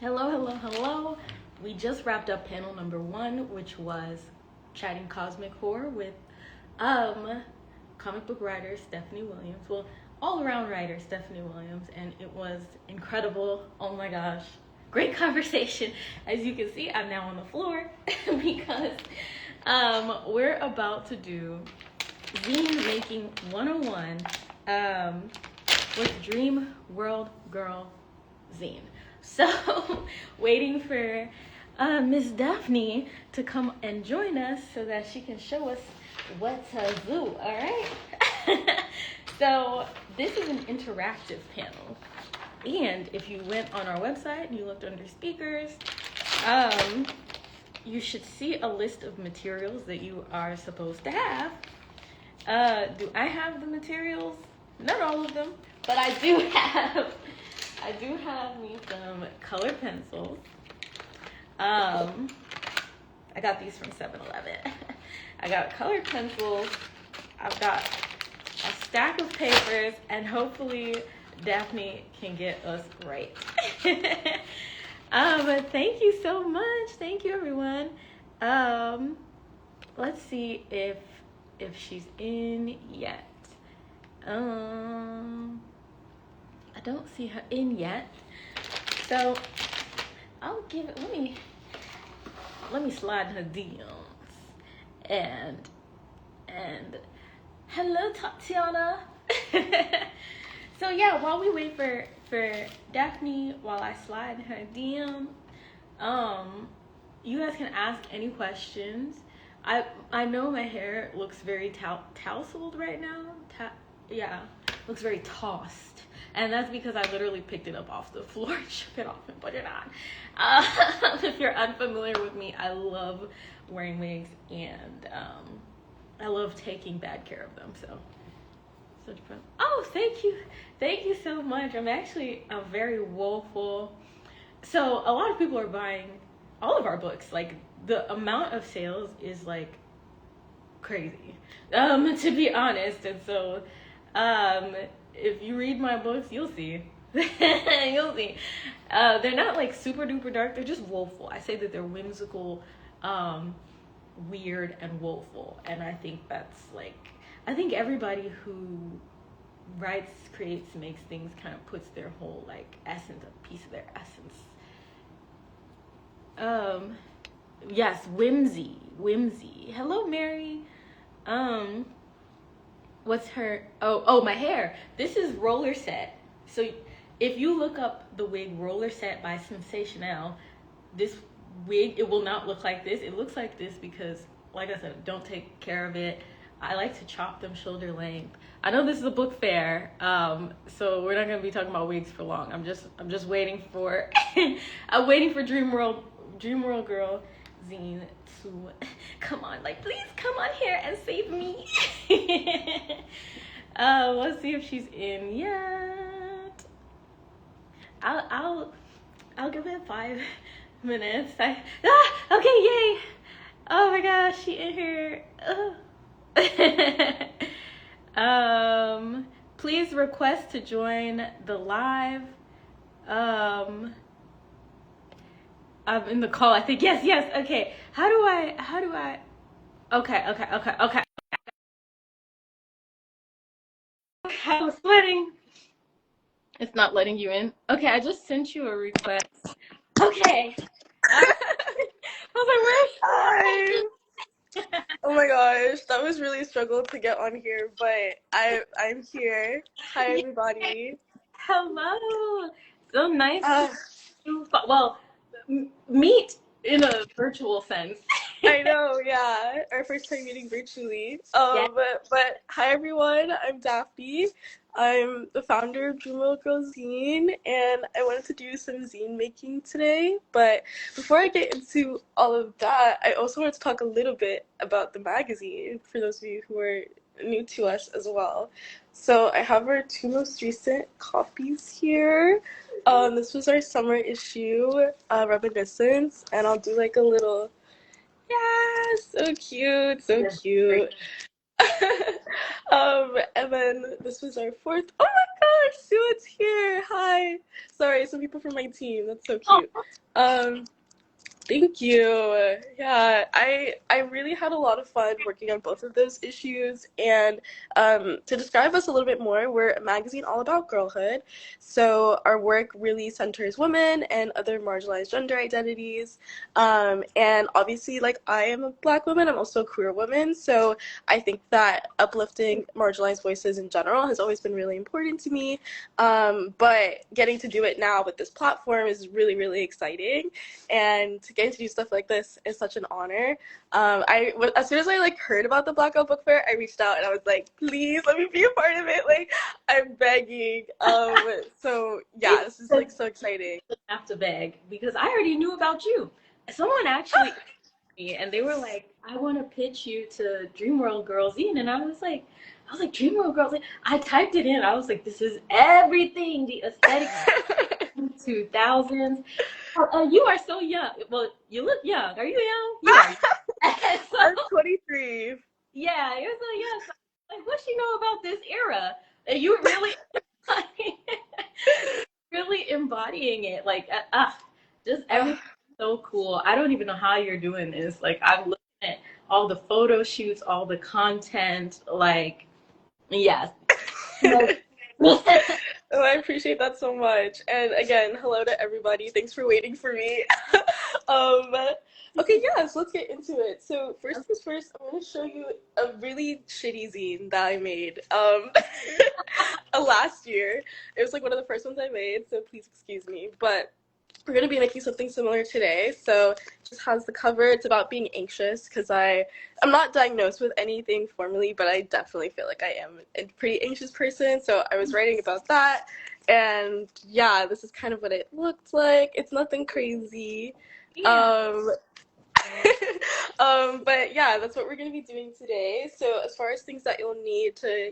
Hello, hello, hello. We just wrapped up panel number 1, which was chatting cosmic horror with comic book writer Stephanie Williams. Well, all around writer Stephanie Williams, and it was incredible. Oh my gosh. Great conversation. As you can see, I'm now on the floor because we're about to do zine making 101 with Dreamworldgirl zine. So, waiting for Miss Daphne to come and join us so that she can show us what to do, all right? So, this is an interactive panel. And if you went on our website and you looked under speakers, you should see a list of materials that you are supposed to have. Do I have the materials? Not all of them, but I do have me some colored pencils. I got these from 7-Eleven. I got colored pencils. I've got a stack of papers, and hopefully Daphne can get us right. But thank you so much. Thank you, everyone. Let's see if she's in yet. I don't see her in yet, so I'll give it. Let me slide her DMs and hello, Tatiana. So yeah, while we wait for Daphne, while I slide her DM, you guys can ask any questions. I know my hair looks very tousled right now. Yeah, looks very tossed. And that's because I literally picked it up off the floor, shook it off, and put it on. If you're unfamiliar with me, I love wearing wigs, and I love taking bad care of them. So, such fun. Oh, thank you so much. I'm actually a very woeful. So a lot of people are buying all of our books. Like, the amount of sales is like crazy, to be honest. And so, if you read my books, you'll see. You'll see. They're not like super duper dark. They're just woeful. I say that they're whimsical, weird, and woeful. And I think that's I think everybody who writes, creates, makes things kind of puts their whole essence, a piece of their essence. Yes, whimsy. Hello, Mary. What's her? Oh, my hair. This is Roller Set. So if you look up the wig Roller Set by Sensational, this wig, it will not look like this. It looks like this because, like I said, don't take care of it. I like to chop them shoulder length. I know this is a book fair, so we're not gonna be talking about wigs for long. I'm just waiting for I'm waiting for Dreamworldgirl zine to come on. Please come on here and save me. Let's see if she's in yet. I'll give it 5 minutes. Okay, yay! Oh my gosh, she in here. Please request to join the live. I'm in the call, I think. Yes. Okay. How do I? Okay. I was sweating. It's not letting you in. Okay, I just sent you a request. Okay. I was like, where's Hi. Oh my gosh, that was really a struggle to get on here, but I'm here. Hi everybody. Hello. So nice to meet in a virtual sense. I know, yeah, our first time meeting virtually. Yeah. But hi everyone, I'm Daphne. I'm the founder of Dreamworldgirl Zine, and I wanted to do some zine making today. But before I get into all of that, I also wanted to talk a little bit about the magazine for those of you who are new to us as well. So I have our 2 most recent copies here. This was our summer issue, Reminiscence, and I'll do a little. Yeah, so cute. And then this was our fourth. Oh my gosh, Sue's here. Hi. Sorry, some people from my team. That's so Oh, cute. Um, Thank you. Yeah, I really had a lot of fun working on both of those issues. And to describe us a little bit more, we're a magazine all about girlhood. So our work really centers women and other marginalized gender identities. And obviously, like I am a Black woman, I'm also a queer woman. So I think that uplifting marginalized voices in general has always been really important to me. But getting to do it now with this platform is really, really exciting, and getting to do stuff like this is such an honor. As soon as I like heard about the Blackout Book Fair, I reached out and I was like, please let me be a part of it. Like, I'm begging. So yeah, this is like so exciting. have to beg because I already knew about you. Someone actually me and they were like, I want to pitch you to Dreamworldgirl Zine. And I was like, Dreamworldgirl Zine. I typed it in. I was like, this is everything. The aesthetic 2000s. You are so young. Well, you look young. Are you young? You are. So, I'm 23. yeah, you're so young. So, like, what she know about this era? And you really, really embodying it. Like, just everything so cool. I don't even know how you're doing this. Like, I'm looking at all the photo shoots, all the content. Like, yes. Oh, I appreciate that so much. And again, hello to everybody. Thanks for waiting for me. um, okay, yeah, so let's get into it. So first things first, I'm gonna show you a really shitty zine that I made last year. It was like one of the first ones I made, so please excuse me. But we're going to be making something similar today. So it just has the cover. It's about being anxious because I'm not diagnosed with anything formally, but I definitely feel like I am a pretty anxious person. So I was writing about that. And yeah, this is kind of what it looked like. It's nothing crazy. Yeah. Um, but yeah, that's what we're going to be doing today. So as far as things that you'll need to,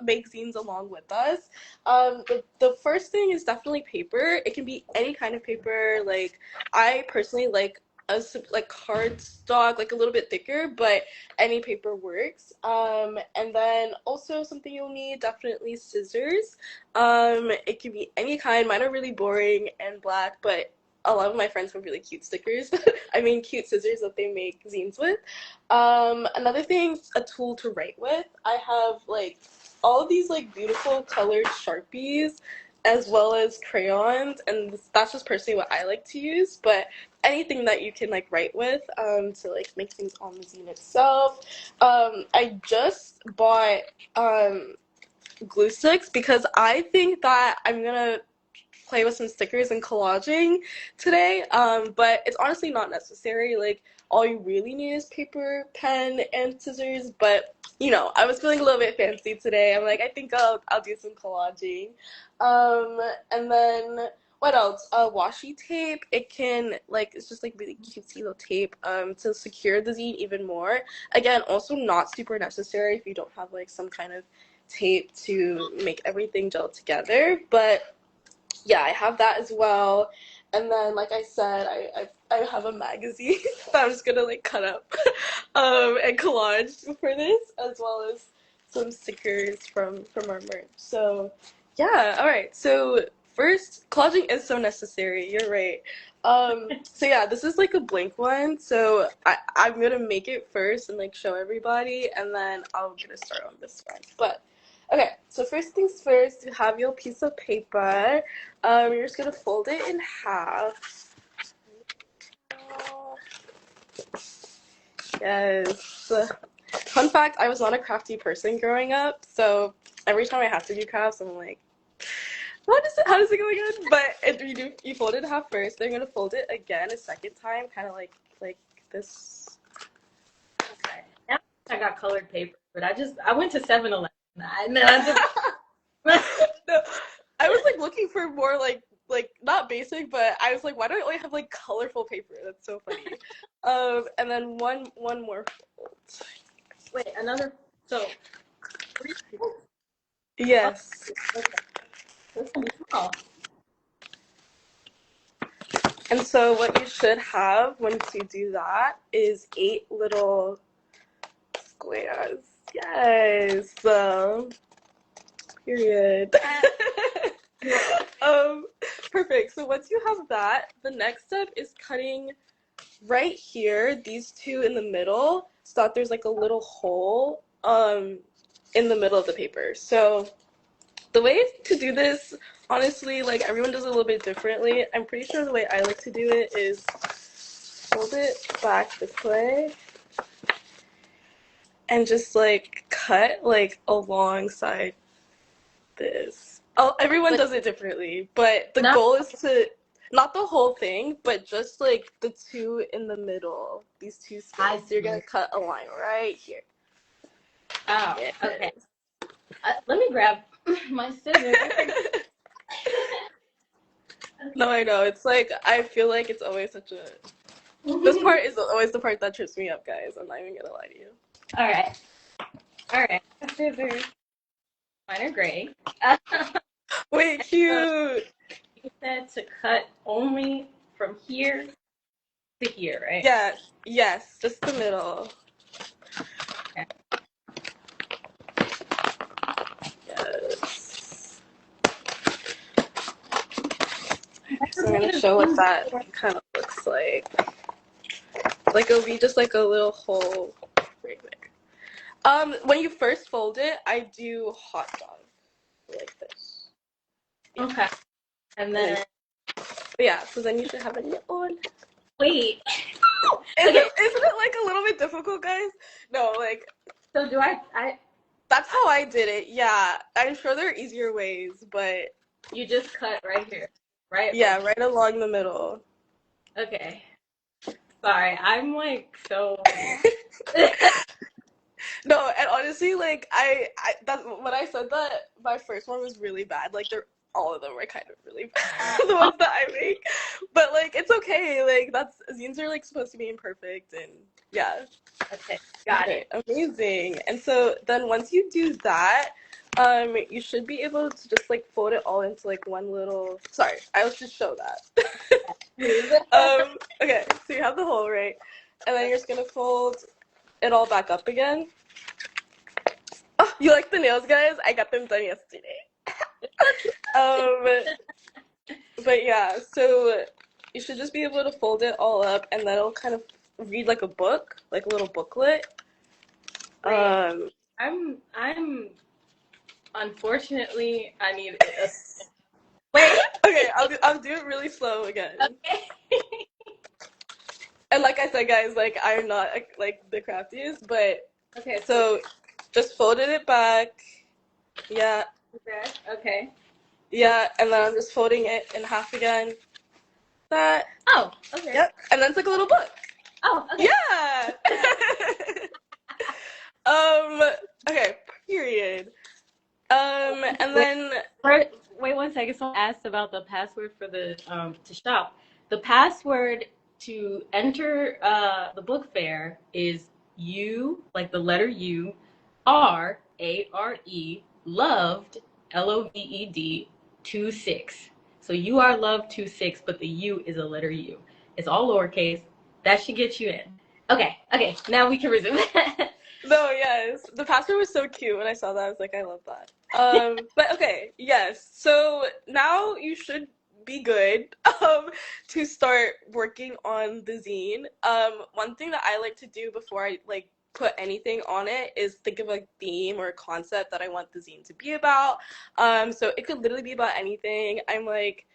make zines along with us, the first thing is definitely paper. It can be any kind of paper. Like I personally like like cardstock, like a little bit thicker, but any paper works. And then also something you'll need, definitely scissors. It can be any kind. Mine are really boring and black, but a lot of my friends have really cute stickers. I mean, cute scissors that they make zines with. Another thing, a tool to write with. I have like all of these like beautiful colored Sharpies as well as crayons, and that's just personally what I like to use. But anything that you can like write with to like make things on the zine itself. I just bought glue sticks because I think that I'm gonna play with some stickers and collaging today, but it's honestly not necessary. Like, all you really need is paper, pen, and scissors, but, I was feeling a little bit fancy today. I'm like, I think I'll do some collaging. And then, what else? Washi tape. It can, like, it's just, like, really cutesy little tape, to secure the zine even more. Again, also not super necessary if you don't have, like, some kind of tape to make everything gel together, but yeah, I have that as well. And then, like I said, I have a magazine that I'm just gonna like cut up and collage for this, as well as some stickers from our merch. So yeah, all right. So first, collaging is so necessary. You're right. So yeah, this is like a blank one. So I'm gonna make it first and like show everybody, and then I'll get a start on this one. But okay, so first things first, you have your piece of paper. You're just gonna fold it in half. Yes. Fun fact, I was not a crafty person growing up, so every time I have to do crafts, I'm like, what is it? How does it go again? But you fold it in half first, then you're gonna fold it again a second time, kind of like this. Okay. Now I got colored paper, but I went to 7-Eleven. And then I just No, I was like looking for more like not basic, but I was like, why don't I only have like colorful paper? That's so funny. And then one more fold. wait, another so 3 folds? Oh, Yes. okay. This can be small. And so what you should have once you do that is 8 little squares. Yes. Period. um, Perfect. So once you have that, the next step is cutting right here, these two in the middle, so that there's like a little hole in the middle of the paper. So the way to do this, honestly, like everyone does it a little bit differently. I'm pretty sure the way I like to do it is hold it back this way and just like cut like alongside this. Oh, everyone But does it differently, but the not. goal is to not the whole thing, but just like the two in the middle, these two I spaces. So you're see. gonna cut a line right here. Oh, Yes. okay. Let me grab my scissors. No, I know. It's like I feel like it's always such a. This Okay. part is always the part that trips me up, guys. I'm not even gonna lie to you. All right. All right. Scissors. Mine are gray. Wait, So cute. you said to cut only from here to here, right? Yes, yes, just the middle. Okay. Yes. So I'm gonna show what that kind of looks like. Like it'll be just like a little hole right there. When you first fold it, I do hot dog like this. Yeah. Okay. And then Yeah, so then you should have a new one. wait. Isn't Okay. it like a little bit difficult, guys? No, like So do I that's how I did it. Yeah, I'm sure there are easier ways, but you just cut right here, right? yeah, right along the middle. Okay. Sorry, I'm like so. No, and honestly, like I that when I said that my first one was really bad. Like they're all of them were kind of really bad, the ones that I make. But like it's okay. Like that's zines are like supposed to be imperfect, and yeah. Okay, got Okay, it. amazing. And so then once you do that, you should be able to just like fold it all into like one little. Sorry, I'll just show that. Okay, so you have the hole right, and then you're just gonna fold it all back up again. Oh, you like the nails, guys? I got them done yesterday. um, but yeah, so you should just be able to fold it all up, and then it'll kind of read like a book, like a little booklet. Wait, I'm unfortunately I need a wait. Okay, I'll do it really slow again. Okay. And like I said, guys, like I'm not like the craftiest, but Okay, so so just folded it back. Yeah, okay. yeah, and then I'm just folding it in half again. That. Oh, okay. Yep, and then it's like a little book. Oh, okay. Yeah. um. Okay. Period. And then Wait 1 second. Someone asked about the password for the to shop. The password to enter the book fair is U, like the letter U, RARE, loved, LOVED 26. So you are loved 26, but the U is a letter U. It's all lowercase. That should get you in. Okay, okay. Now we can resume. no, yes, the password was so cute. When I saw that, I was like, I love that. But okay, yes. So now you should be good to start working on the zine. One thing that I like to do before I like put anything on it is think of a theme or a concept that I want the zine to be about. So it could literally be about anything. I'm like,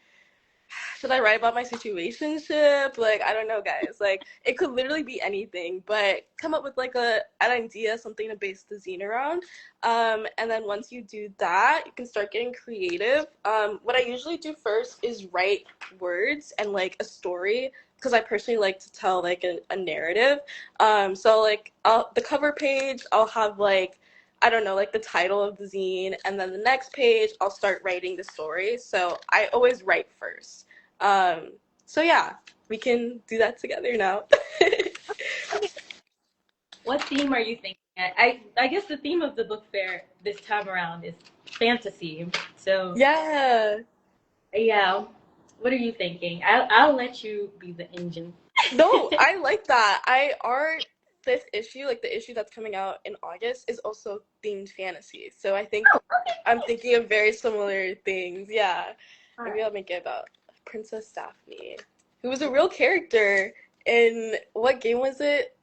should I write about my situationship? Like, I don't know, guys. Like, it could literally be anything, but come up with like an idea, something to base the zine around. And then once you do that, you can start getting creative. What I usually do first is write words and like a story because I personally like to tell like a narrative. So like the cover page, I'll have like I don't know, like the title of the zine, and then the next page, I'll start writing the story. So I always write first. So yeah, we can do that together now. What theme are you thinking? I guess the theme of the book fair this time around is fantasy. So Yeah. yeah, what are you thinking? I'll let you be the engine. No, I like that. I art. this issue, like the issue that's coming out in August, is also themed fantasy. So I think Oh, okay. I'm thinking of very similar things. Yeah. All Maybe right. I'll make it about Princess Daphne, who was a real character in what game was it?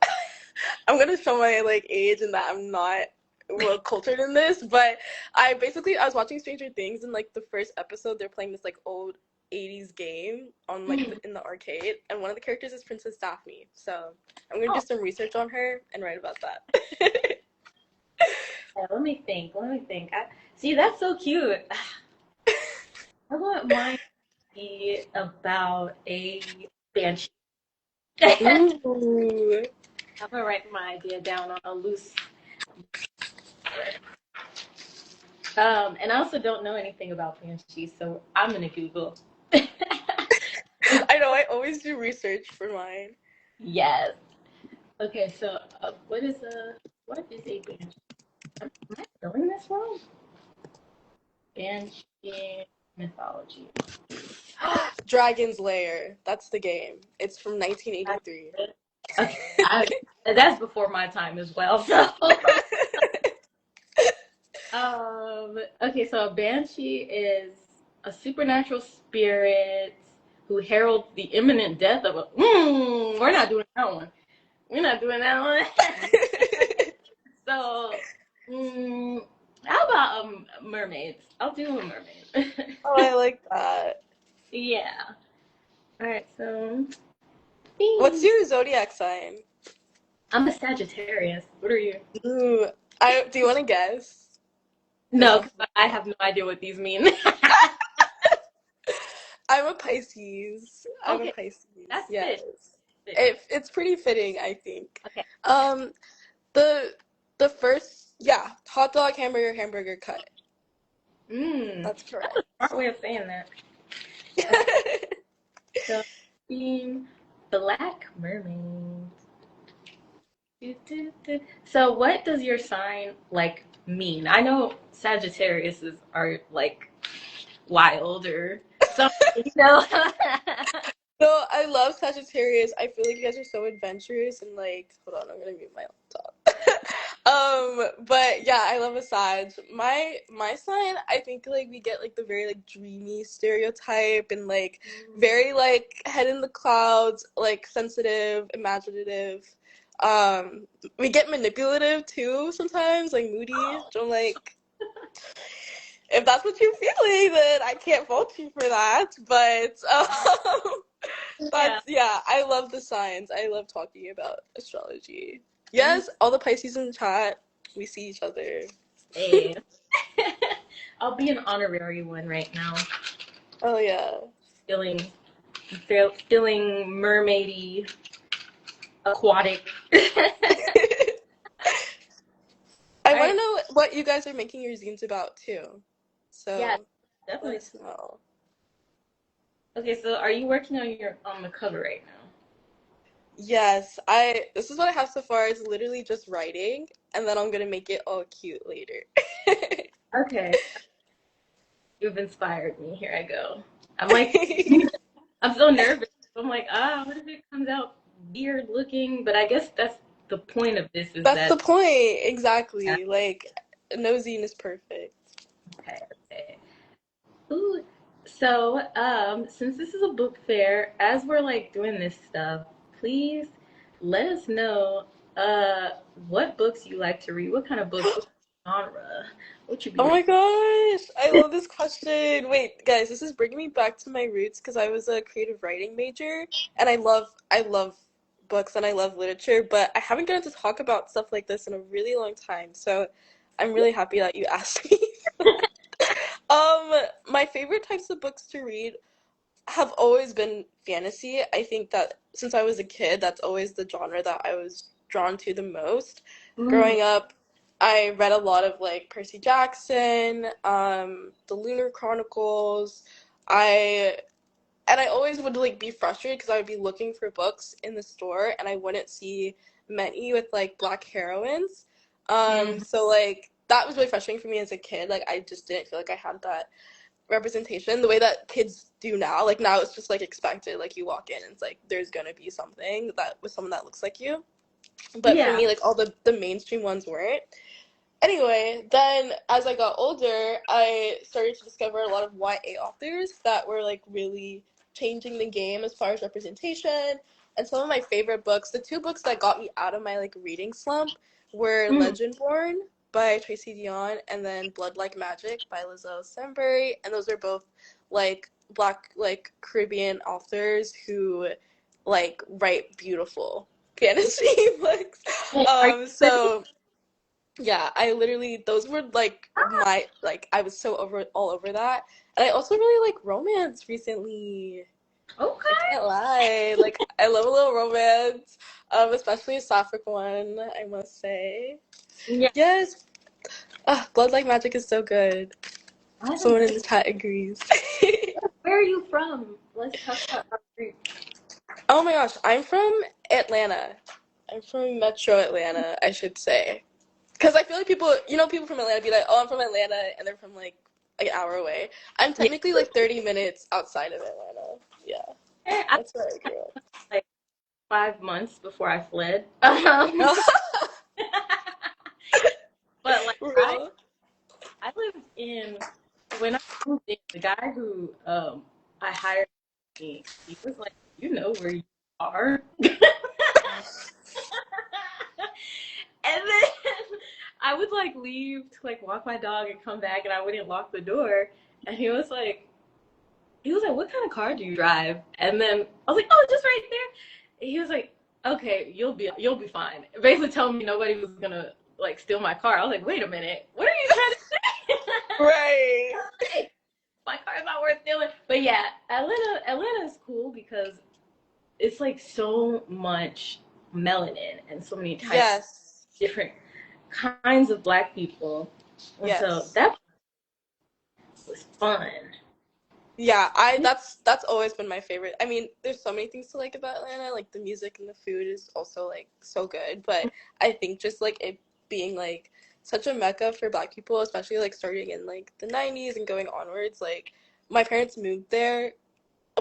I'm gonna show my like age and that I'm not well cultured in this, but I was watching Stranger Things and like the first episode they're playing this like old 80s game on like Mm. in the arcade, and one of the characters is Princess Daphne. So I'm gonna do Oh, some research on her and write about that. yeah, let me think. Let me think. See, that's so cute. I want mine to be about a banshee. I'm Ooh. gonna write my idea down on a loose. And I also don't know anything about banshees, so I'm gonna Google. I know, I always do research for mine. Yes. Okay, so what is a banshee? Am I spelling this wrong? Banshee mythology. Dragon's Lair. That's the game. It's from 1983. Okay, that's before my time as well. So, okay, so a banshee is a supernatural spirit who heralds the imminent death of a. We're not doing that one. We're not doing that one. So, mm, how about mermaids? I'll do a mermaid. Oh, I like that. Yeah. All right. So, What's bing. your zodiac sign? I'm a Sagittarius. What are you? Ooh, I do you want to guess? Just No, off 'cause the I have top. no idea what these mean. I'm a Pisces. I'm a Okay, Pisces. that's Yes. fit. It's pretty fitting, I think. Okay. Um, the the first, yeah, hot dog, hamburger, hamburger cut. That's That's a correct. smart way of saying that. Okay, so being Black Mermaid. So, what does your sign like mean? I know Sagittarius are like wild or something. No, I love Sagittarius. I feel like you guys are so adventurous and like, hold on, I'm gonna mute my laptop. But yeah, I love a Sag. My sign, I think like we get like the very like dreamy stereotype and like very like head in the clouds, like sensitive, imaginative. Um, we get manipulative too sometimes, like moody. So I'm like, if that's what you're feeling, then I can't fault you for that. But Yeah. that's yeah, I love the signs. I love talking about astrology. Mm, Yes, all the Pisces in the chat, we see each other. hey. I'll be an honorary one right now. Oh yeah. Feeling feeling mermaidy, aquatic. I All want to right. know what you guys are making your zines about too. Yeah, So let definitely. us know. Okay, so are you working on the cover right now? Yes, I this is what I have so far is literally just writing and then I'm gonna make it all cute later. Okay. You've inspired me. Here I go. I'm like, I'm so nervous. I'm like, what if it comes out weird looking? But I guess that's the point of this is That's the that, point, yeah, exactly. Like no zine is perfect. okay, okay. Ooh, so, since this is a book fair, as we're like doing this stuff, please let us know, what books you like to read. What kind of books? What genre? What you be Oh reading? my gosh, I love this question. Wait, guys, this is bringing me back to my roots because I was a creative writing major and I love books and I love literature, but I haven't gotten to talk about stuff like this in a really long time. So I'm really happy that you asked me. Um, my favorite types of books to read have always been fantasy. I think that since I was a kid, that's always the genre that I was drawn to the most. Mm, Growing up, I read a lot of like Percy Jackson, the Lunar Chronicles. I I always would like be frustrated because I would be looking for books in the store and I wouldn't see many with like black heroines. mm, So like that was really frustrating for me as a kid. Like I just didn't feel like I had that representation the way that kids do now. Like now it's just like expected. Like you walk in and it's like there's gonna be something that with someone that looks like you. But for Yeah. me, like all the mainstream ones weren't. Anyway, then as I got older, I started to discover a lot of YA authors that were like really changing the game as far as representation. And some of my favorite books, the two books that got me out of my like reading slump were Mm. Legendborn by Tracy Dion and then Blood Like Magic by Lizelle Stanbury. And those are both like black like Caribbean authors who like write beautiful fantasy books. Are you living? So yeah, I literally those were like my like I was so over all over that. And I also really like romance recently. I Okay. can't lie. Like I love a little romance. Especially a sapphic one, I must say. Yeah. Yes. Blood Like Magic is so good. I haven't Someone read. in the chat agrees. Where are you from? Let's talk about our group. Oh my gosh, I'm from Atlanta. I'm from Metro Atlanta, I should say. Because I feel like people, people from Atlanta be like, oh, I'm from Atlanta, and they're from like an hour away. I'm Yeah. technically like 30 minutes outside of Atlanta. Yeah, I that's where I grew up. like 5 months before I fled. But like Real? I lived in when I moved in, the guy who I hired me, he was like, you know where you are. And then I would like leave to like walk my dog and come back and I wouldn't lock the door. And he was like, what kind of car do you drive? And then I was like, oh, just right there. And he was like, okay, you'll be fine. Basically telling me nobody was gonna like steal my car. I was like, wait a minute, what are you trying to Right. say? My car's not worth stealing. But yeah, Atlanta is cool because it's like so much melanin and so many types of Yes. different kinds of black people. And so Yes. that was fun. Yeah, that's always been my favorite. I mean, there's so many things to like about Atlanta. Like the music and the food is also like so good, but I think just like it being like such a mecca for Black people, especially like starting in like the 90s and going onwards, like my parents moved there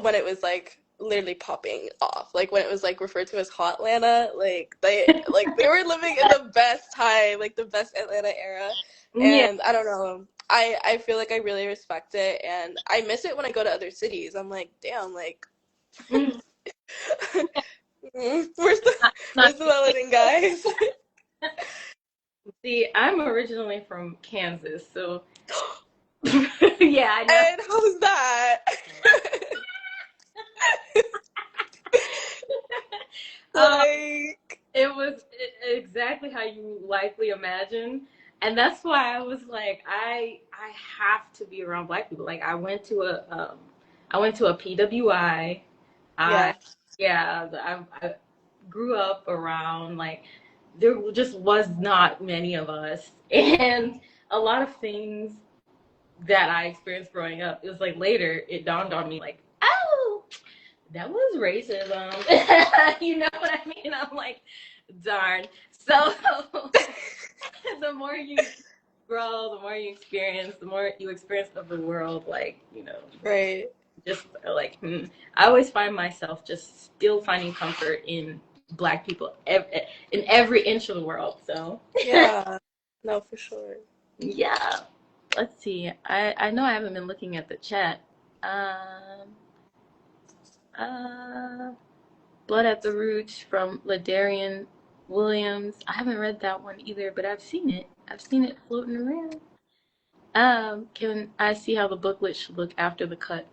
when it was like literally popping off. Like when it was like referred to as Hot Atlanta, like they were living in the best time, like the best Atlanta era. Yeah. And I don't know. I feel like I really respect it and I miss it when I go to other cities. I'm like, damn, like Mm, where's the not where's the melanin guys? See, I'm originally from Kansas, so yeah, I know. And how's that? um, Like it was exactly how you likely imagine, and that's why I was like, I have to be around black people. Like I went to a PWI. yeah. Yeah, I grew up around like there just was not many of us, and a lot of things that I experienced growing up, it was like later it dawned on me like, oh, that was racism. You know what I mean? I'm like, darn. So the more you grow, the more you experience, the more you experience of the world, like, Right. just like, I always find myself just still finding comfort in black people in every inch of the world. So Yeah. No, for sure. yeah. Let's see. I know I haven't been looking at the chat. Um, uh, Blood at the Roots from Ladarian Williams. I haven't read that one either, but I've seen it. I've seen it floating around. Can I see how the booklet should look after the cut?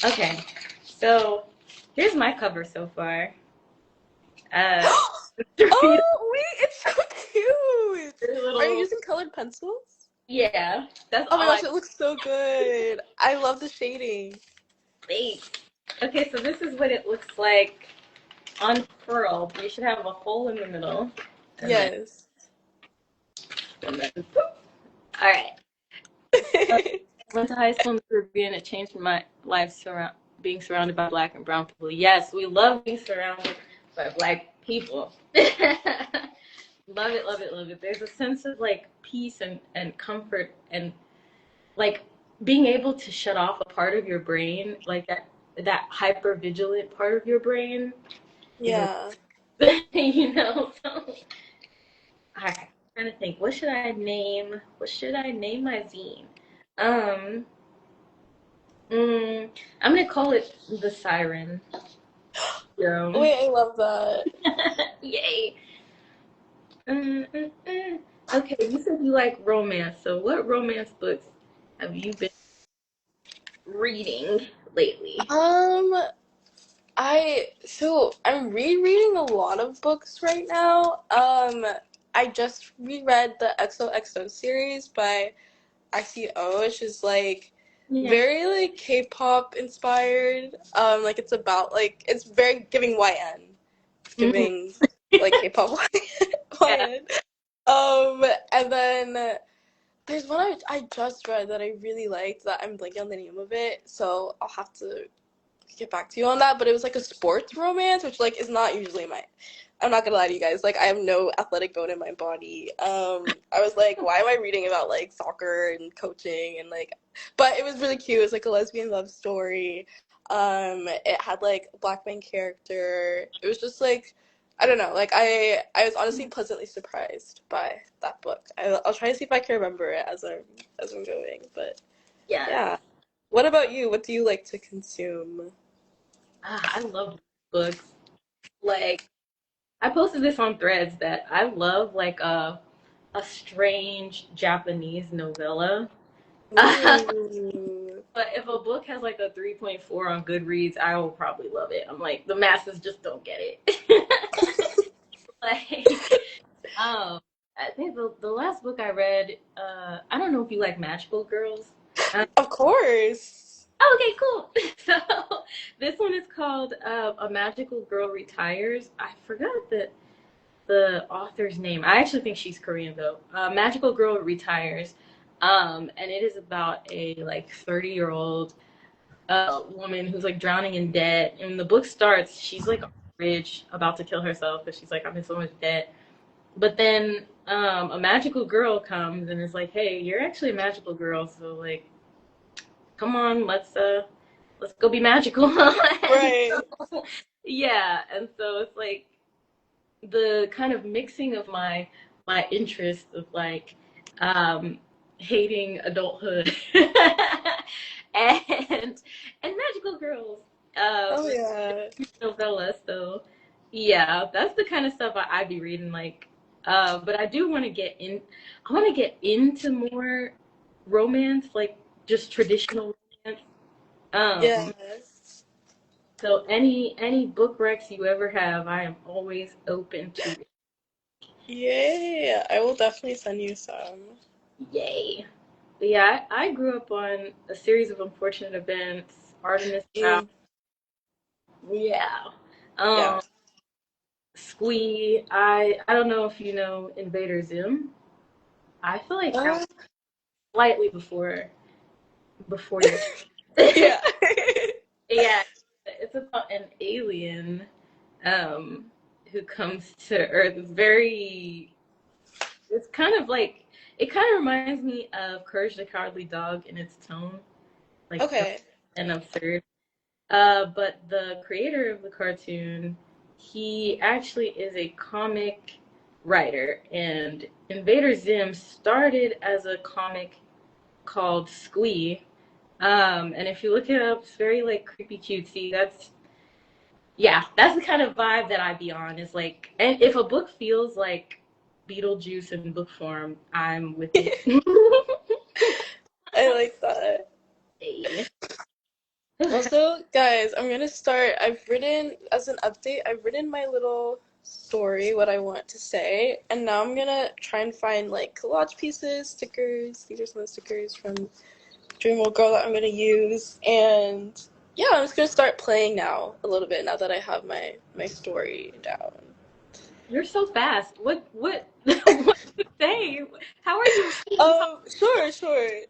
Okay, so here's my cover so far. Uh, three Oh, wait, it's so cute. Are you little, using colored pencils? yeah, that's Oh my all I gosh, it looks so good. I love the shading. think. Okay, so this is what it looks like unfurled. You should have a hole in the middle, and then, Yes. poof. All right. So I went to high school in the Caribbean. It changed my life being surrounded by black and brown people. Yes, we love being surrounded by black people. Love it, love it, love it. There's a sense of like peace and comfort and like being able to shut off a part of your brain, like that hyper vigilant part of your brain is Yeah. You know, so I'm trying to think. What should I name? What should I name my zine? Um, mm, I'm gonna call it the Siren. So, Wait, I love that. yay. Mm. Okay, you said you like romance. So, what romance books have you been reading lately? Um, I'm rereading a lot of books right now. I just reread the XOXO series by ICO, which is like Yeah. very like K-pop inspired. Like it's about like it's very giving YN. It's Mhm. giving like K-pop Yeah. YN. And then there's one I just read that I really liked that I'm blanking on the name of it, so I'll have to get back to you on that. But it was like a sports romance, which like is not usually my. I'm not gonna lie to you guys. Like I have no athletic bone in my body. I was like, why am I reading about like soccer and coaching and like? But it was really cute. It was like a lesbian love story. It had like a black main character. It was just like, I don't know. Like I was honestly pleasantly surprised by that book. I'll try to see if I can remember it as I'm going. But Yes. yeah. What about you? What do you like to consume? I love books. Like, I posted this on Threads that I love like a strange Japanese novella. Ooh. But if a book has like a 3.4 on Goodreads, I will probably love it. I'm like, the masses just don't get it. Like, I think the last book I read, I don't know if you like magical girls. Of course. Okay, cool. So this one is called A Magical Girl Retires. I forgot the author's name. I actually think she's Korean though. Magical Girl Retires. And it is about a like 30-year-old woman who's like drowning in debt. And the book starts, she's like rich, about to kill herself because she's like, I'm in so much debt. But then a magical girl comes and is like, hey, you're actually a magical girl, so like, come on, let's go be magical. And Right. so, yeah, and so it's like the kind of mixing of my interest of like um hating adulthood and magical girls Oh with yeah. novellas. So yeah, that's the kind of stuff I be reading. Like, but I do want to get in. I want to get into more romance, like just traditional romance. Um, Yes. so any book recs you ever have, I am always open to it. Yay. I will definitely send you some. Yay. But yeah, I grew up on a series of unfortunate events. Artemis Fowl. Mm, Yeah. yeah. Um, Squee. I don't know if you know Invader Zim. I feel like that was Uh, slightly before your time. yeah. Yeah, it's about an alien um who comes to Earth. It's kind of like it kind of reminds me of Courage the Cowardly Dog in its tone, like dark Okay. and absurd. But the creator of the cartoon, he actually is a comic writer, and Invader Zim started as a comic called Squee. And if you look it up, it's very like creepy cutesy. That's the kind of vibe that I be on. Is like, and if a book feels like Beetlejuice in book form, I'm with it. I like that. Hey. Also, guys, I'm gonna start. I've written, as an update, I've written my little story, what I want to say, and now I'm gonna try and find like collage pieces, stickers. These are some of the stickers from Dreamworldgirl that I'm gonna use, and yeah, I'm just gonna start playing now a little bit now that I have my story down. You're so fast. What what you say? How are you reading? Sure.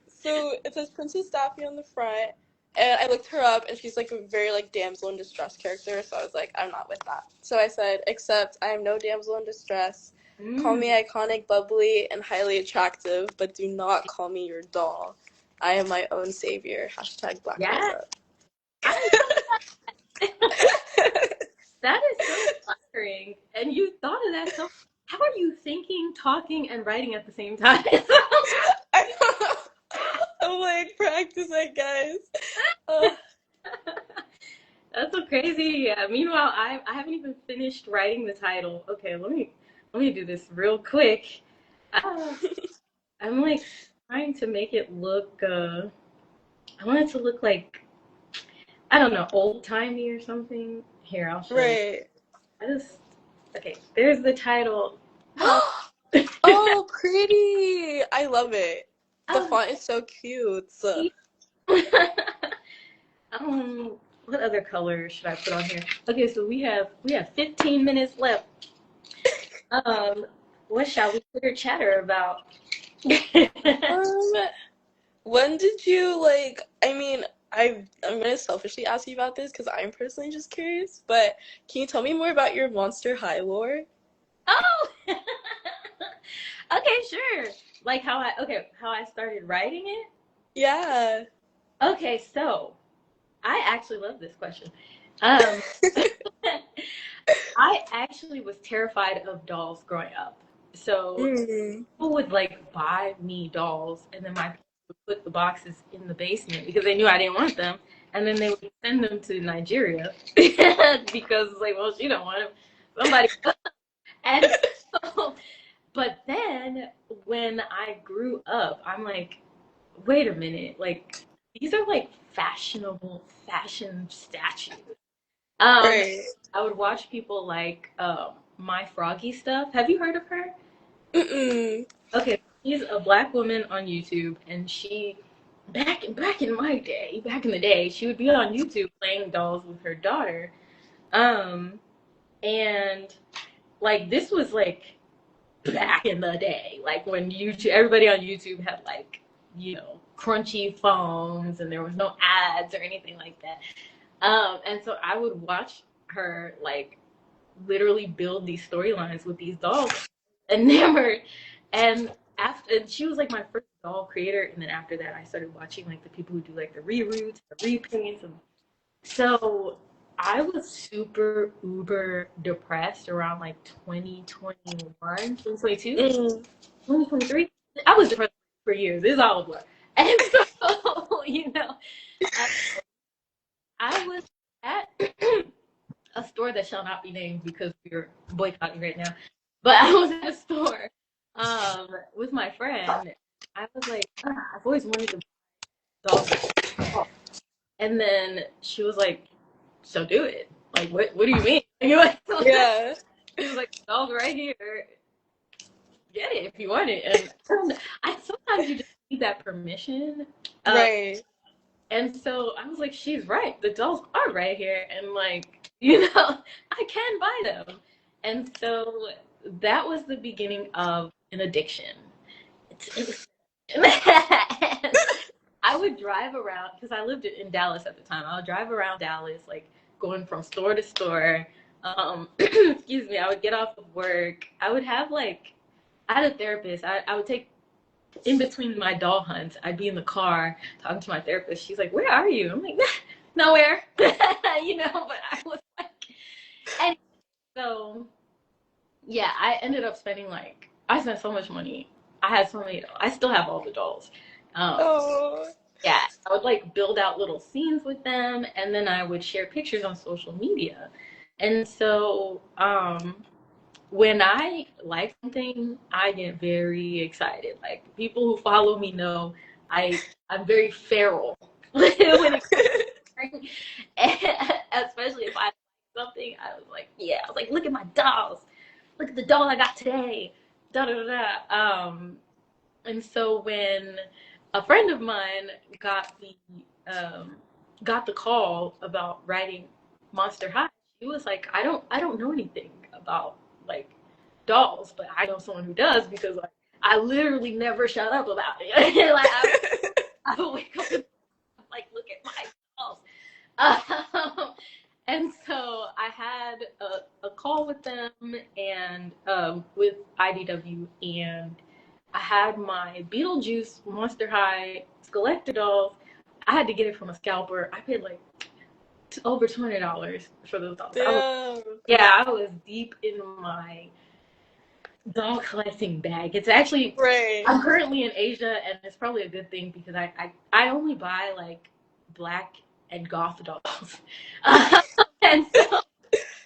So it says Princess Daphne on the front, and I looked her up, and she's like a very like damsel in distress character. So I was like, I'm not with that. So I said, except I am no damsel in distress. Call me Mm, iconic, bubbly, and highly attractive, but do not call me your doll. I am my own savior. Hashtag Black Girls yeah, Up. I love that. That is so flattering. And had so. How are you thinking, talking, and writing at the same time? I I'm like practice, I guess. Uh, That's so crazy. Yeah. Meanwhile, I haven't even finished writing the title. Okay, let me do this real quick. Uh, I'm like trying to make it look. I want it to look like I don't know, old timey or something. Here, I'll show you. right. I just okay. There's the title. Oh, Oh, pretty. I love it. The oh, font is so cute. sweet. What other color should I put on here? Okay, so we have 15 minutes left. Um, what shall we Twitter chatter about? Um, when did you like? I mean, I'm gonna selfishly ask you about this because I'm personally just curious. But can you tell me more about your Monster High lore? Oh, okay, sure. Like how I started writing it. Yeah. Okay, so I actually love this question. Um, I actually was terrified of dolls growing up. So Mm. people would like buy me dolls, and then my parents would put the boxes in the basement because they knew I didn't want them, and then they would send them to Nigeria because it's like, well, she don't want them. Somebody, and so, but then when I grew up, I'm like, wait a minute, like these are like fashionable fashion statues. Um, Right. I would watch people like My Froggy stuff. Have you heard of her? Mm-mm. Okay, she's a black woman on YouTube, and she back in my day, back in the day, she would be on YouTube playing dolls with her daughter. Um, and like this was like back in the day, like when YouTube, everybody on YouTube had like crunchy phones, and there was no ads or anything like that. And so I would watch her like literally build these storylines with these dolls, enamored. And she was like my first doll creator, and then after that, I started watching like the people who do like the reroots, the repaints, and so I was super uber depressed around like 2021, 2022, Mm. 2023. I was depressed for years. This is all a blur. And so, I, I was at a store that shall not be named because we're boycotting right now. But I was at a store with my friend. I was like, I've always wanted to buy dolls. And then she was like, so do it. Like, what do you mean? Yeah. She was like, dolls right here. Get it if you want it. And I sometimes you just need that permission. Uh, Right. And so I was like, she's right. The dolls are right here. And like, I can buy them. And so that was the beginning of an addiction. And I would drive around because I lived in Dallas at the time. I would drive around Dallas, like going from store to store. Excuse me, I would get off of work. I had a therapist. I would take in between my doll hunts, I'd be in the car talking to my therapist. She's like, "Where are you?" I'm like, "Nowhere," But I was like, and so yeah, I ended up spending like I spent so much money. I had so many. I still have all the dolls. Um, Oh. yeah, I would like build out little scenes with them, and then I would share pictures on social media. And so, when I like something, I get very excited. Like people who follow me know I'm very feral when it comes especially if I like something. I was like, look at my dolls, look at the doll I got today, da da da da. And so when a friend of mine got the um, got the call about writing Monster High, she was like, I don't know anything about like dolls, but I know someone who does because like I literally never shut up about it. Like I would wake up and like look at my dolls. And so I had a call with them and with IDW, and I had my Beetlejuice Monster High Skeletor dolls. I had to get it from a scalper. I paid like over $200 for those dolls. Damn. Yeah, I was deep in my doll collecting bag. It's actually, Right. I'm currently in Asia, and it's probably a good thing because I only buy like black and goth dolls. And so,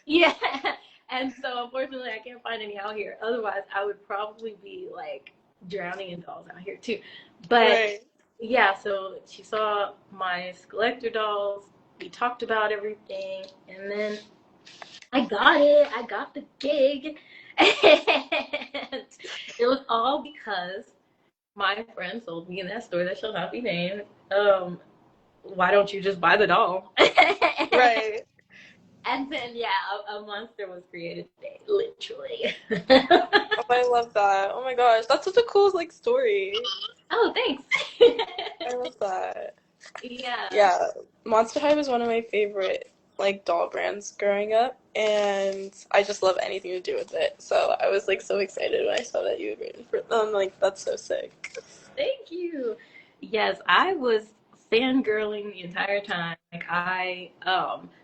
yeah. And so, unfortunately, I can't find any out here. Otherwise, I would probably be like drowning in dolls out here too. But Right. yeah, so she saw my collector dolls. We talked about everything, and then I got it. I got the gig. And it was all because my friend told me in that store that shall not be named, why don't you just buy the doll? Right. And then, yeah, a monster was created today, literally. Oh, I love that. Oh my gosh, that's such a cool like story. Oh, thanks. I love that. Yeah. Yeah, Monster High was one of my favorite like doll brands growing up, and I just love anything to do with it. So I was like so excited when I saw that you had written for them. Like that's so sick. Thank you. Yes, I was fangirling the entire time.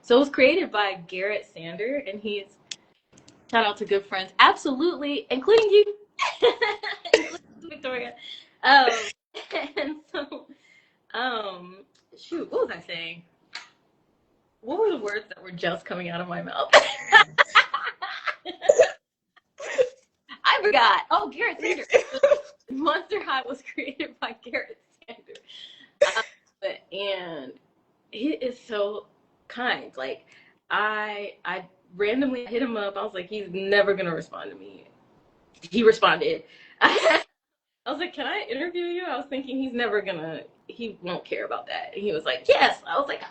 So it was created by Garrett Sander, and he's shout out to good friends, absolutely, including you, including Victoria. Um, and so, um, shoot, what was I saying? What were the words that were just coming out of my mouth? I forgot. Oh, Garrett Me Sander. too. Monster High was created by Garrett Sander. Um, and he is so kind. Like I randomly hit him up. I was like, he's never gonna respond to me. He responded. I was like, can I interview you? I was thinking he won't care about that. And he was like, yes. I was like,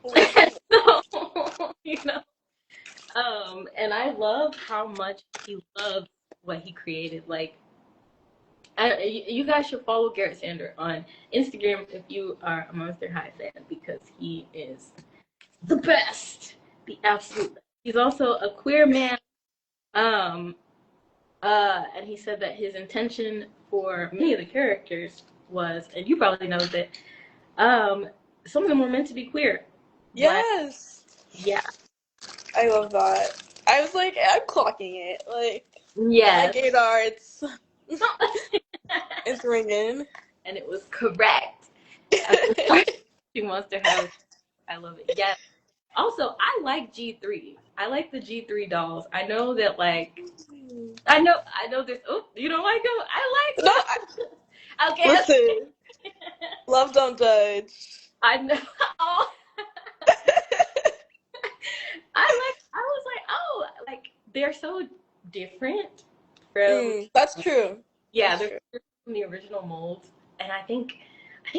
Oh my goodness. so, and I love how much he loves what he created. Like, you guys should follow Garrett Sander on Instagram if you are a Monster High fan because he is the best, the absolute best. He's also a queer man, um, and he said that his intention for many of the characters was, and you probably know that, um, some of them were meant to be queer, but Yes, yeah, I love that. I was like, I'm clocking it. Like my yes, gaydar, it's ringing. and it was correct. She wants to have. I love it. Yes. Also, I like G3. I like the G3 dolls. I know that, like, I know this. Oh, you don't like them? I No, like them. Okay. listen, love don't judge. I know. Oh, I was like, oh, like, they're so different from, That's true. yeah, That's they're true. from the original molds. And I think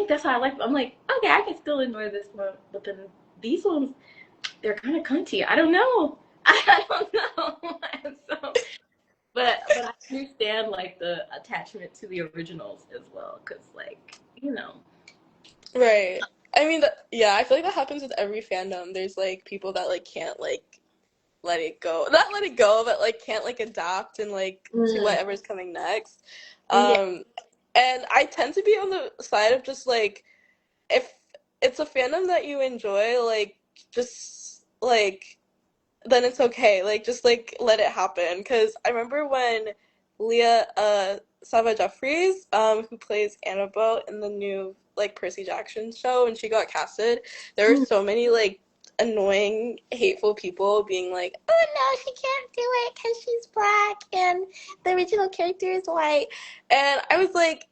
that's how I like them. I'm like, okay, I can still enjoy this one, but then these ones, they're kind of cunty. I don't know. I don't know. And so, but I understand like the attachment to the originals as well, because like. Right. I mean, yeah, I feel like that happens with every fandom. There's like people that like can't like let it go. Not let it go, but like can't like adapt and like to Mm, whatever's coming next. yeah. Um and I tend to be on the side of just like if it's a fandom that you enjoy, like just like then it's okay. Like just like let it happen. Cause I remember when Leah Sava Jeffries, who plays Annabelle in the new like Percy Jackson show, and she got casted, there were Mm, so many like annoying, hateful people being like, "Oh no, she can't do it because she's black and the original character is white," and I was like,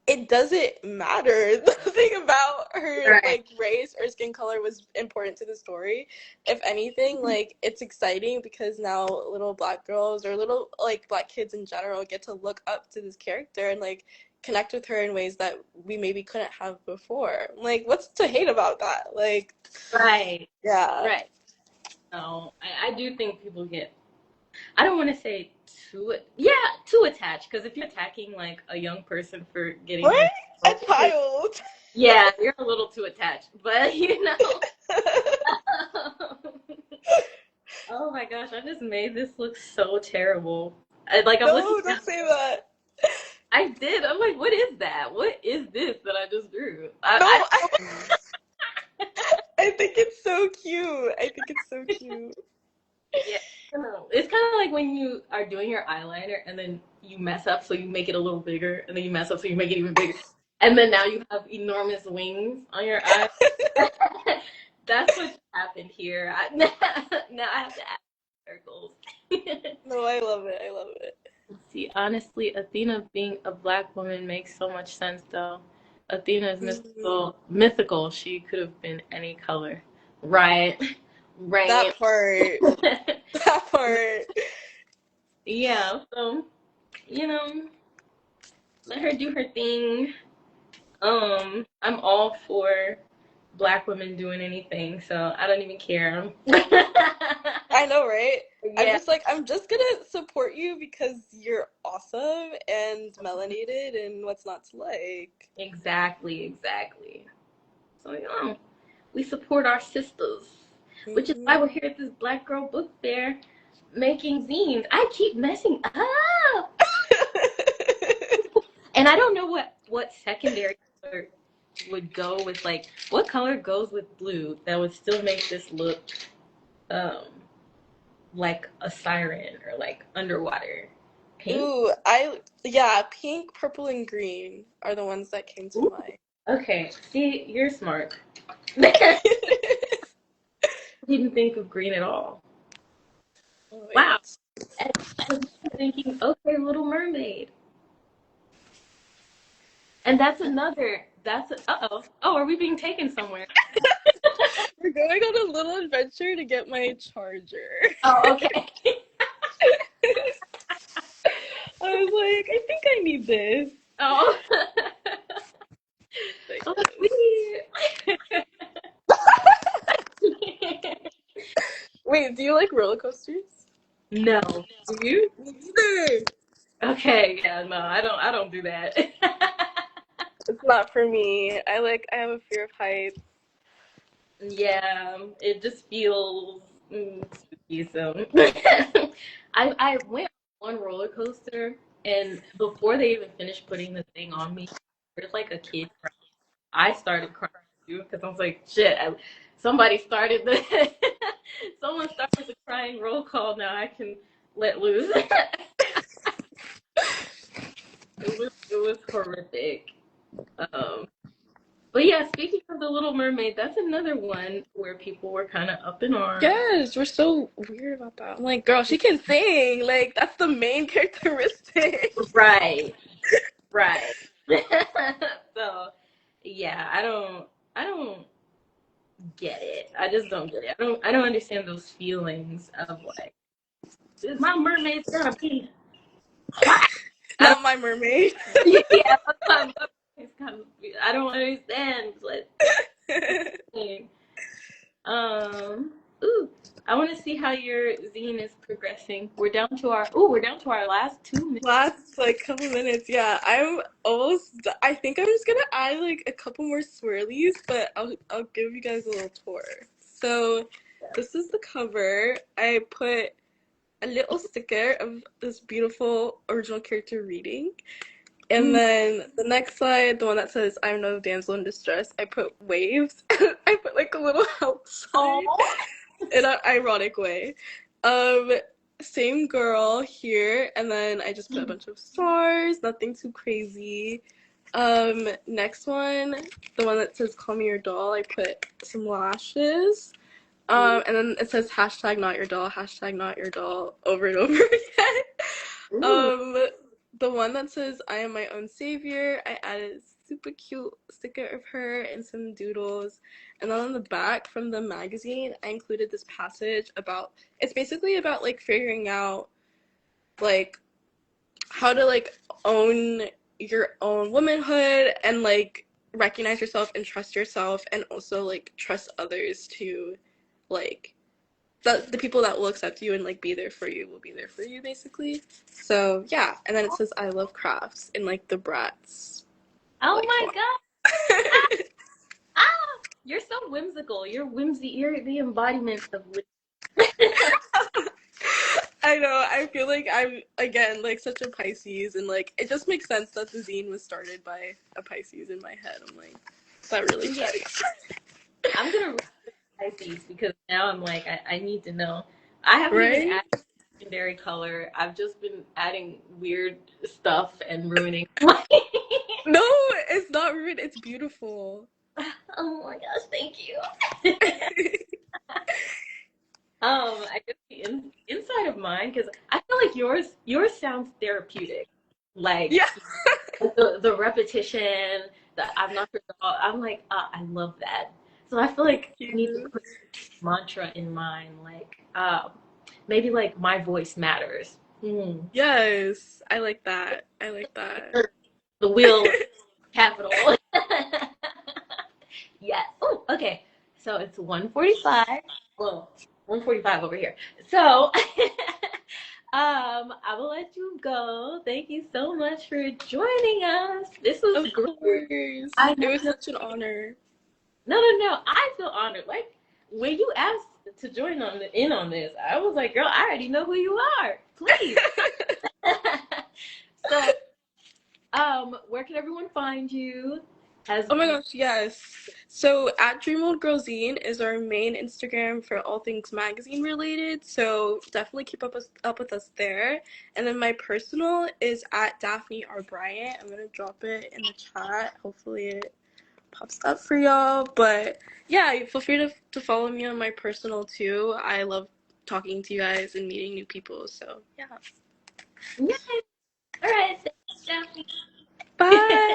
it doesn't matter. Nothing about her right. like race or skin color was important to the story. If anything, like it's exciting because now little black girls or little like black kids in general get to look up to this character and like connect with her in ways that we maybe couldn't have before. Like what's to hate about that? Like Right. yeah. Right. No, I do think people get. I don't want to say too attached because if you're attacking like a young person for getting Right? in, A child. yeah, you're a little too attached. But oh my gosh, I just made this look so terrible. I'm looking No, at. don't say that. I did. I'm like, what is that? What is this that I just drew? I No, I think it's so cute. I think it's so cute. yeah. No. It's kind of like when you are doing your eyeliner and then you mess up, so you make it a little bigger, and then you mess up, so you make it even bigger, and then now you have enormous wings on your eye. That's what happened here. Now I have to add circles. No, I love it. I love it. See, honestly, Athena being a black woman makes so much sense, though. Athena is Mhm. mythical. Mythical. She could have been any color. Right. Right. That part. That part. Yeah. So, you know, let her do her thing. I'm all for black women doing anything, so I don't even care. I know, right? Yeah, I'm just gonna support you because you're awesome and melanated and what's not to like. exactly, exactly. So, we support our sisters, which is why Hmm. we're here at this Black Girl Book Fair making zines. I keep messing up, and I don't know what secondary color would go with, like, what color goes with blue that would still make this look um like a siren or like underwater. Pink? Ooh, yeah, pink, purple, and green are the ones that came to Ooh. mind. Okay, see, you're smart. I didn't think of green at all. Oh, Wow. wait. And I was thinking, okay, Little Mermaid. And oh, are we being taken somewhere? We're going on a little adventure to get my charger. Oh, okay. I was like, I think I need this. Oh, Like oh, this. sweet. Wait, do you like roller coasters? No. Do you? Me neither. Okay, yeah, no, I don't do that. It's not for me. I have a fear of heights. Yeah, it just feels spooky. So I went on one roller coaster, and before they even finished putting the thing on me, there's like a kid crying. I started crying too because I was like, shit, somebody started the someone started the crying roll call. Now I can let loose. It was horrific. Um, but yeah, speaking of the Little Mermaid, that's another one where people were kind of up in arms. Yes, we're so weird about that. I'm like, girl, she can sing. Like, that's the main characteristic. Right, right. So, yeah, I don't get it. I just don't get it. I don't understand those feelings of like, my mermaid's gonna be hot. I don't. Not my mermaid. Yeah, my mermaid's gonna be. I don't understand. Let's see. Um. Ooh, I want to see how your zine is progressing. We're down to our last 2 minutes. Last like couple minutes, yeah. I think I'm just gonna add like a couple more swirlies, but I'll give you guys a little tour. So this is the cover. I put a little sticker of this beautiful original character reading. And Mm. then the next slide, the one that says I'm no damsel in distress, I put waves. I put like a little help sign Oh. in an ironic way. Um, Same girl here, and then I just put a bunch of stars, nothing too crazy. Next one, the one that says call me your doll, I put some lashes. And then it says hashtag not your doll, hashtag not your doll over and over again. Ooh. Um, the one that says I am my own savior, I added a super cute sticker of her and some doodles. And then on the back from the magazine, I included this passage about it's basically about like figuring out like how to like own your own womanhood and like recognize yourself and trust yourself and also like trust others to like the people that will accept you and like be there for you will be there for you basically. So yeah, and then it says I love crafts in like the brats Oh like my font. God. Ah, ah, you're so whimsical. You're whimsy. You're the embodiment of whimsy. I know. I feel like I'm again like such a Pisces, and like it just makes sense that the zine was started by a Pisces in my head. I'm like, that really Yeah, checks. I'm gonna read Pisces because now I'm like, I need to know. I haven't even right? added secondary color. I've just been adding weird stuff and ruining my. No, it's not rude. It's beautiful. Oh my gosh, thank you. I guess the inside of mine because I feel like yours sounds therapeutic, like Yeah. the repetition, the I'm not sure. I'm like, I love that. So I feel Thank like I need to you. put mantra in mine, like maybe like my voice matters. Hmm. Yes, I like that. I like that. The wheel capital. Yes. Oh, okay. So it's 1:45. Well, 1:45 over here. So I will let you go. Thank you so much for joining us. This was Of great. course. I It have was no such an honor. no. I feel honored. Like when you asked to join in on this, I was like, girl, I already know who you are. Please. So, where can everyone find you? Has Oh my gosh, yes. So at Dreamworldgirl Zine is our main Instagram for all things magazine related. So definitely keep up with us there. And then my personal is at Daphne Bryant. I'm gonna drop it in the chat. Hopefully it pops up for y'all. But yeah, feel free to follow me on my personal too. I love talking to you guys and meeting new people. So yeah. Yes. All right. Thanks, Daphne. Bye.